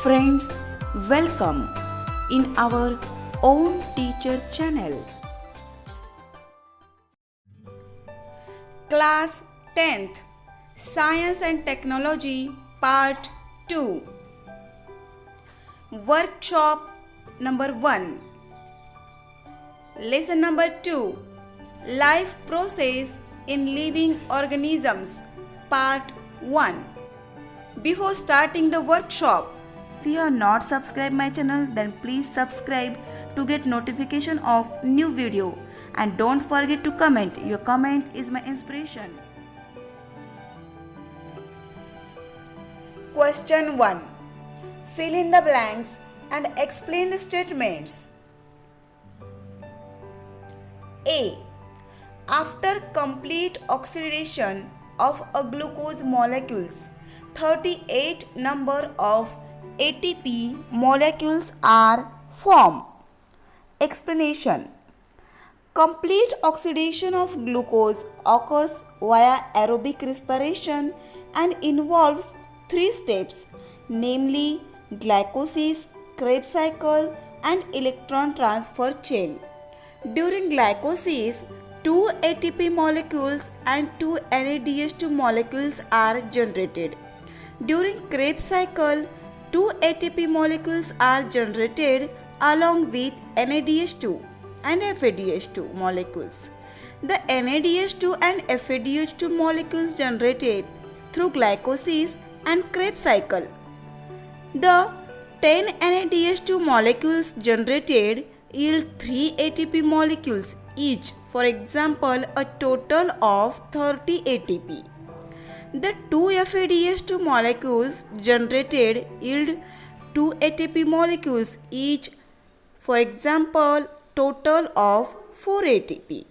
Friends, welcome in our own teacher channel. Class 10th Science and Technology Part 2 Workshop number 1 Lesson number 2 Life Process in Living Organisms Part 1 Before starting the workshop, if you are not subscribed my channel, then please subscribe to get notification of new video, and don't forget to comment. Your comment is my inspiration. Question 1. Fill in the blanks and explain the statements. A. After complete oxidation of a glucose molecules, 38 number of ATP molecules are formed. Explanation. Complete oxidation of glucose occurs via aerobic respiration and involves 3 steps, namely glycolysis, Krebs cycle, and electron transfer chain. During glycolysis, 2 ATP molecules and 2 NADH2 molecules are generated. During Krebs cycle, 2 ATP molecules are generated along with NADH2 and FADH2 molecules. The NADH2 and FADH2 molecules generated through glycolysis and Krebs cycle. The 10 NADH2 molecules generated yield 3 ATP molecules each, for example, a total of 30 ATP. The 2 FADH2 molecules generated yield 2 ATP molecules each, for example, total of 4 ATP.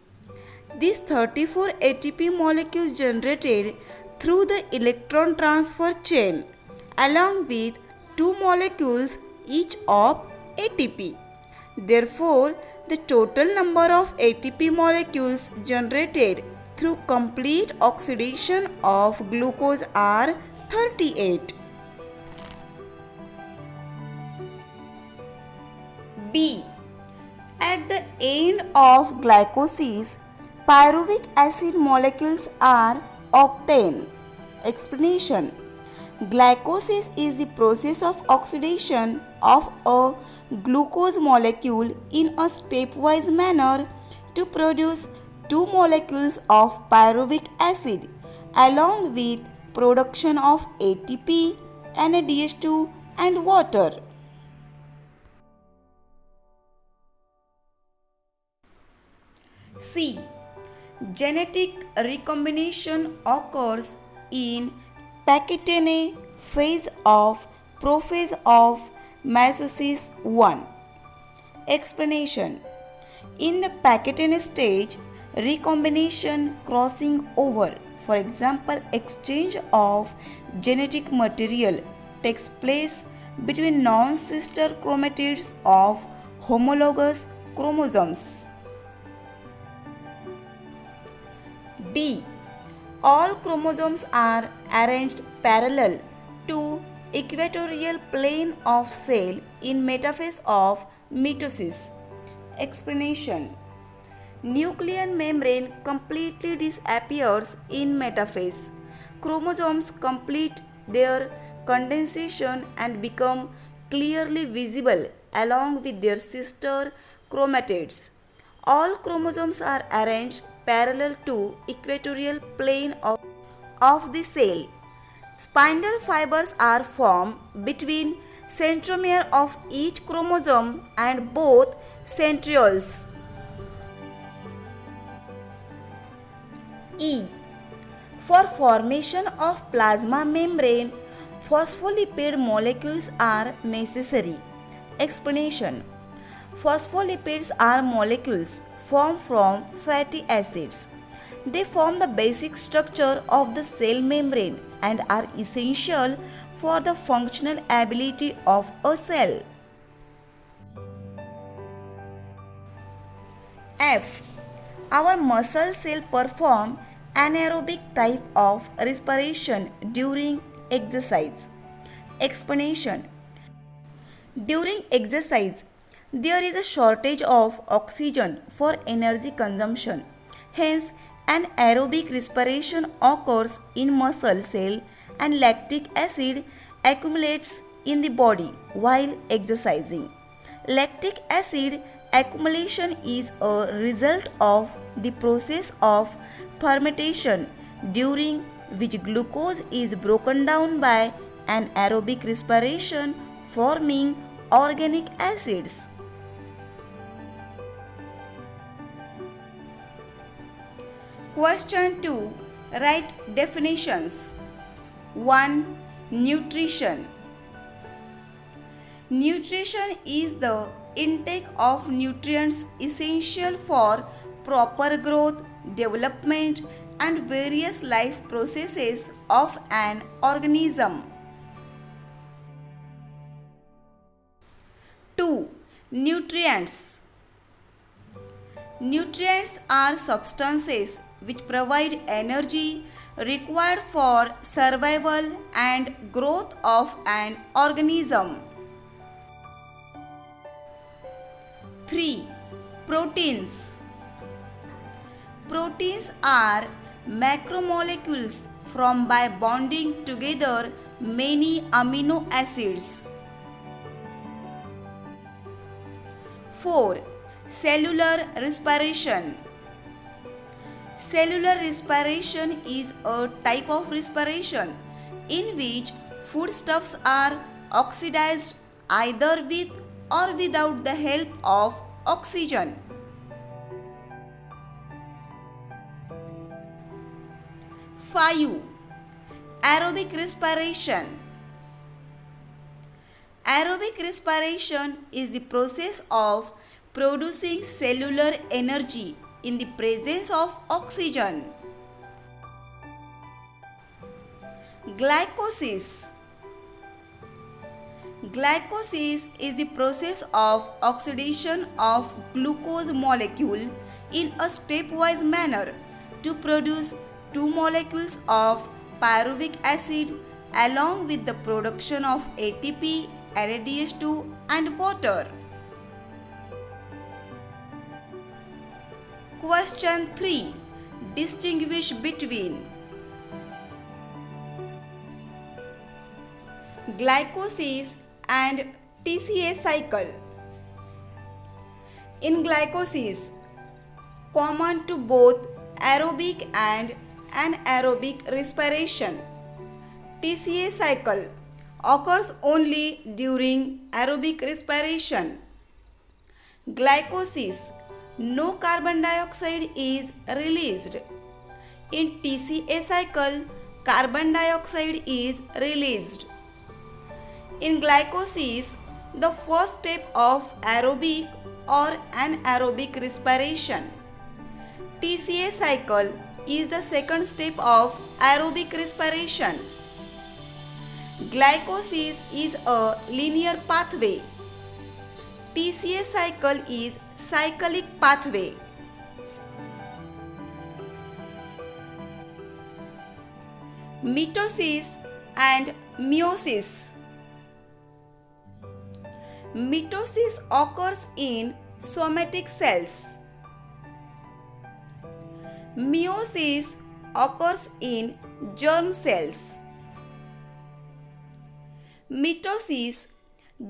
These 34 ATP molecules generated through the electron transfer chain along with 2 molecules each of ATP. Therefore, the total number of ATP molecules generated through complete oxidation of glucose are 38. B. At the end of glycolysis, pyruvic acid molecules are obtained. Explanation. Glycolysis is the process of oxidation of a glucose molecule in a stepwise manner to produce 2 molecules of pyruvic acid along with production of ATP, NADH2 and water. C. Genetic recombination occurs in Pachytene phase of prophase of meiosis I. Explanation. In the Pachytene stage, recombination crossing over, for example exchange of genetic material, takes place between non-sister chromatids of homologous chromosomes. D. All chromosomes are arranged parallel to equatorial plane of cell in metaphase of mitosis. Explanation. Nuclear membrane completely disappears in metaphase. Chromosomes complete their condensation and become clearly visible along with their sister chromatids. All chromosomes are arranged parallel to equatorial plane of the cell. Spindle fibers are formed between centromere of each chromosome and both centrioles. E. For formation of plasma membrane, phospholipid molecules are necessary. Explanation. Phospholipids are molecules formed from fatty acids. They form the basic structure of the cell membrane and are essential for the functional ability of a cell. F. Our muscle cells perform anaerobic type of respiration during exercise. Explanation. During exercise, there is a shortage of oxygen for energy consumption. Hence, anaerobic respiration occurs in muscle cell and lactic acid accumulates in the body while exercising. Lactic acid accumulation is a result of the process of fermentation during which glucose is broken down by anaerobic respiration forming organic acids. Question 2. Write definitions. 1. Nutrition. Nutrition is the intake of nutrients essential for proper growth, development, and various life processes of an organism. 2. Nutrients. Nutrients are substances which provide energy required for survival and growth of an organism. 3. Proteins. Proteins are macromolecules formed by bonding together many amino acids. 4. Cellular respiration. Cellular respiration is a type of respiration in which foodstuffs are oxidized either with or without the help of oxygen. 5. Aerobic respiration. Aerobic respiration is the process of producing cellular energy in the presence of oxygen. Glycolysis. Glycolysis is the process of oxidation of glucose molecule in a stepwise manner to produce two molecules of pyruvic acid along with the production of ATP, NADH2 and water. Question 3. Distinguish between glycolysis and TCA cycle. In glycolysis, common to both aerobic and anaerobic respiration, TCA cycle occurs only during aerobic respiration. Glycolysis, no carbon dioxide is released. In TCA cycle, carbon dioxide is released. In glycolysis, the first step of aerobic or anaerobic respiration. TCA cycle is the second step of aerobic respiration. Glycolysis is a linear pathway. TCA cycle is cyclic pathway. Mitosis and meiosis. Mitosis occurs in somatic cells. Meiosis occurs in germ cells. Mitosis,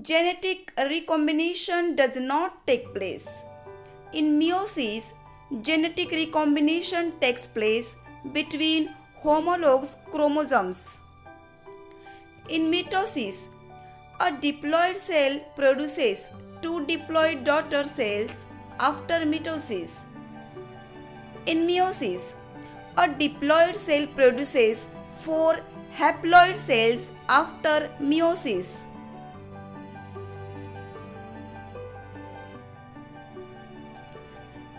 genetic recombination does not take place. In meiosis, genetic recombination takes place between homologous chromosomes. In mitosis, a diploid cell produces two diploid daughter cells after mitosis. In meiosis, a diploid cell produces four haploid cells after meiosis.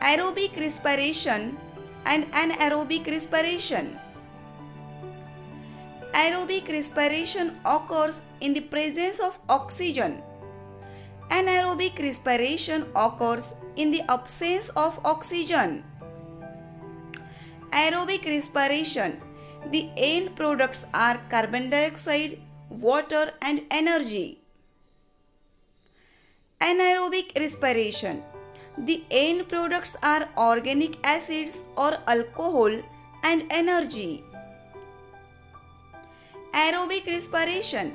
Aerobic respiration and anaerobic respiration. Aerobic respiration occurs in the presence of oxygen. Anaerobic respiration occurs in the absence of oxygen. Aerobic respiration, the end products are carbon dioxide, water and energy. Anaerobic respiration. The end products are organic acids or alcohol and energy. Aerobic respiration.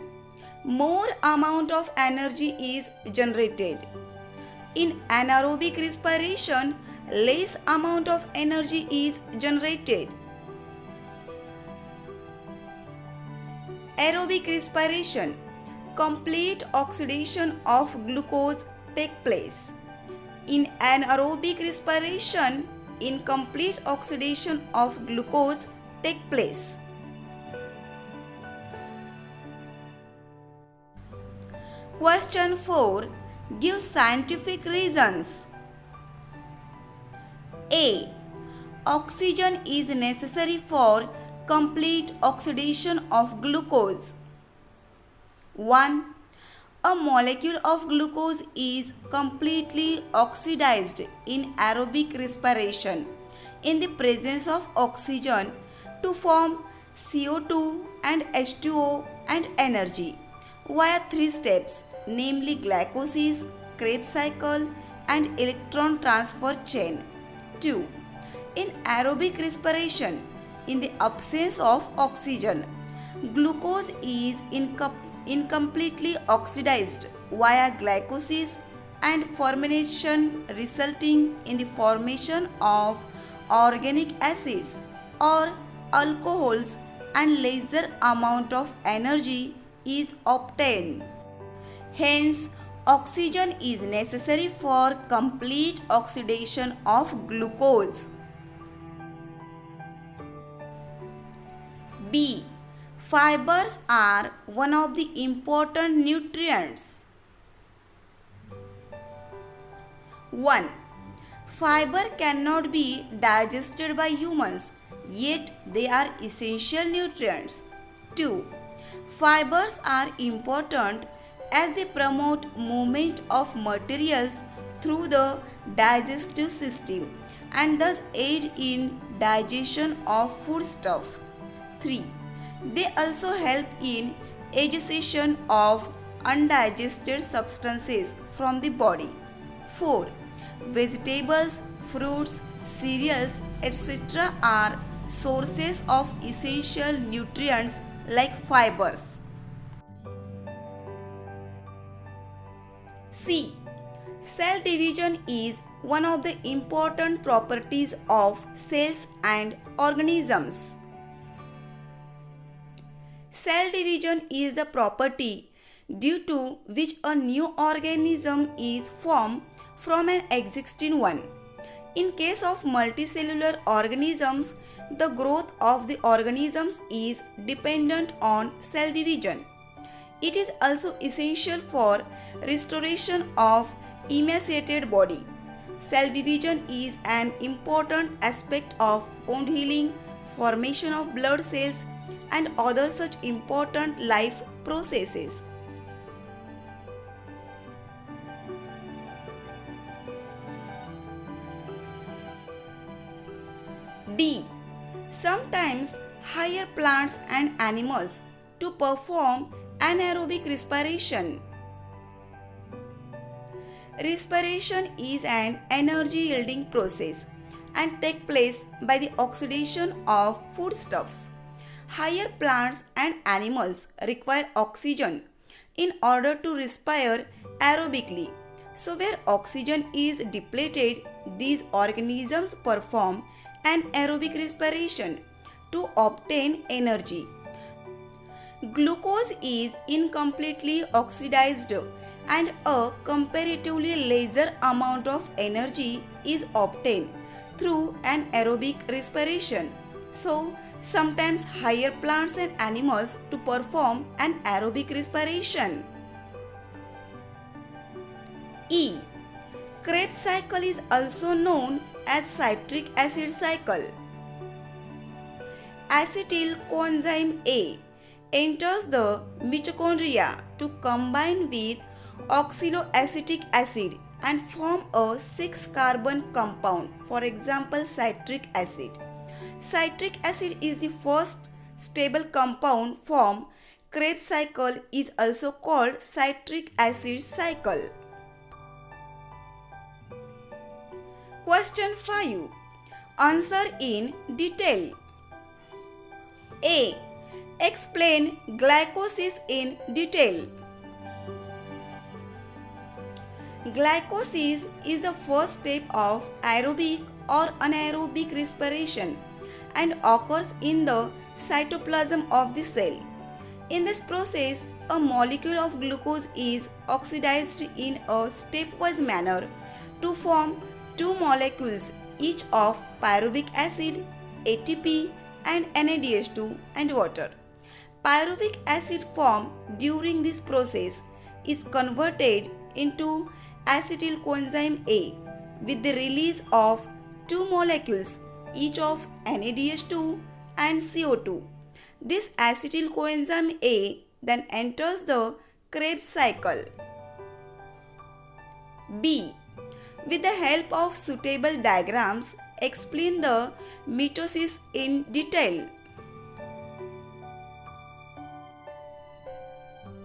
More amount of energy is generated. In anaerobic respiration, less amount of energy is generated. Aerobic respiration. Complete oxidation of glucose takes place. In anaerobic respiration, incomplete oxidation of glucose takes place. Question 4. Give scientific reasons. A. Oxygen is necessary for complete oxidation of glucose. 1. A molecule of glucose is completely oxidized in aerobic respiration in the presence of oxygen to form CO2 and H2O and energy via 3 steps, namely glycolysis, Krebs cycle and electron transfer chain. 2. In aerobic respiration, in the absence of oxygen, glucose is incompletely oxidized via glycolysis and fermentation, resulting in the formation of organic acids or alcohols, and lesser amount of energy is obtained. Hence, oxygen is necessary for complete oxidation of glucose. B. Fibers are one of the important nutrients. 1. Fiber cannot be digested by humans, yet they are essential nutrients. 2. Fibers are important as they promote movement of materials through the digestive system and thus aid in digestion of foodstuff. 3. They also help in evacuation of undigested substances from the body. 4. Vegetables, fruits, cereals, etc. are sources of essential nutrients like fibers. C. Cell division is one of the important properties of cells and organisms. Cell division is the property due to which a new organism is formed from an existing one. In case of multicellular organisms, the growth of the organisms is dependent on cell division. It is also essential for restoration of emaciated body. Cell division is an important aspect of wound healing, formation of blood cells, and other such important life processes. D. Sometimes higher plants and animals to perform anaerobic respiration. Respiration is an energy yielding process and takes place by the oxidation of foodstuffs. Higher plants and animals require oxygen in order to respire aerobically. So where oxygen is depleted, these organisms perform anaerobic respiration to obtain energy. Glucose is incompletely oxidized and a comparatively lesser amount of energy is obtained through anaerobic respiration. So, sometimes higher plants and animals to perform an aerobic respiration. E. Krebs cycle is also known as citric acid cycle. Acetyl coenzyme A enters the mitochondria to combine with oxaloacetic acid and form a 6-carbon compound, for example citric acid. Citric acid is the first stable compound formed. Krebs cycle is also called citric acid cycle. Question 5. Answer in detail. A. Explain glycolysis in detail. Glycolysis is the first step of aerobic or anaerobic respiration and occurs in the cytoplasm of the cell. In this process, a molecule of glucose is oxidized in a stepwise manner to form two molecules each of pyruvic acid, ATP, and NADH2 and water. Pyruvic acid formed during this process is converted into acetyl coenzyme A with the release of two molecules each of NADH2 and CO2. This acetyl coenzyme A then enters the Krebs cycle. B. With the help of suitable diagrams, explain the mitosis in detail.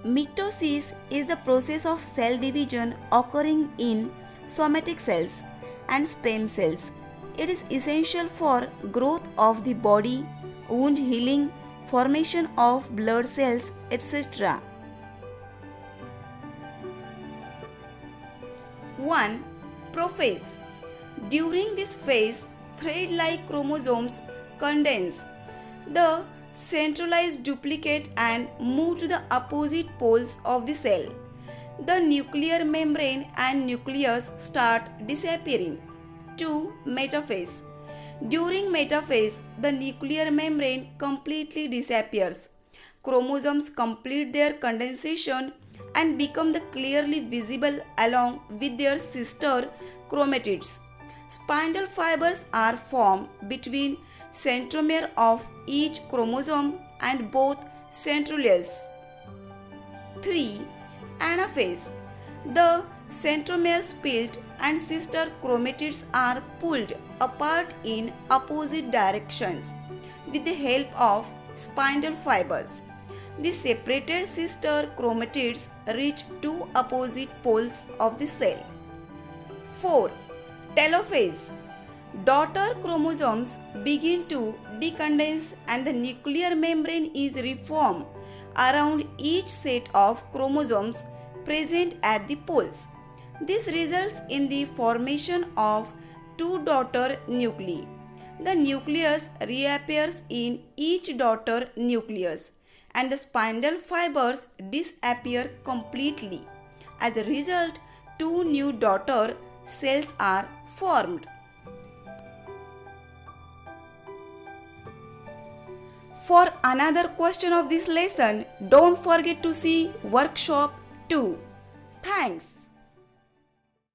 Mitosis is the process of cell division occurring in somatic cells and stem cells. It is essential for growth of the body, wound healing, formation of blood cells, etc. 1. Prophase. During this phase, thread-like chromosomes condense. The centralized duplicate and move to the opposite poles of the cell. The nuclear membrane and nucleus start disappearing. 2. Metaphase. During metaphase, the nuclear membrane completely disappears. Chromosomes complete their condensation and become clearly visible along with their sister chromatids. Spindle fibers are formed between centromere of each chromosome and both centromeres. 3. Anaphase. The centromere split and sister chromatids are pulled apart in opposite directions with the help of spindle fibers. The separated sister chromatids reach two opposite poles of the cell. 4. Telophase. Daughter chromosomes begin to decondense and the nuclear membrane is reformed around each set of chromosomes present at the poles. This results in the formation of two daughter nuclei. The nucleus reappears in each daughter nucleus and the spindle fibers disappear completely. As a result, two new daughter cells are formed. For another question of this lesson, don't forget to see workshop 2. Thanks.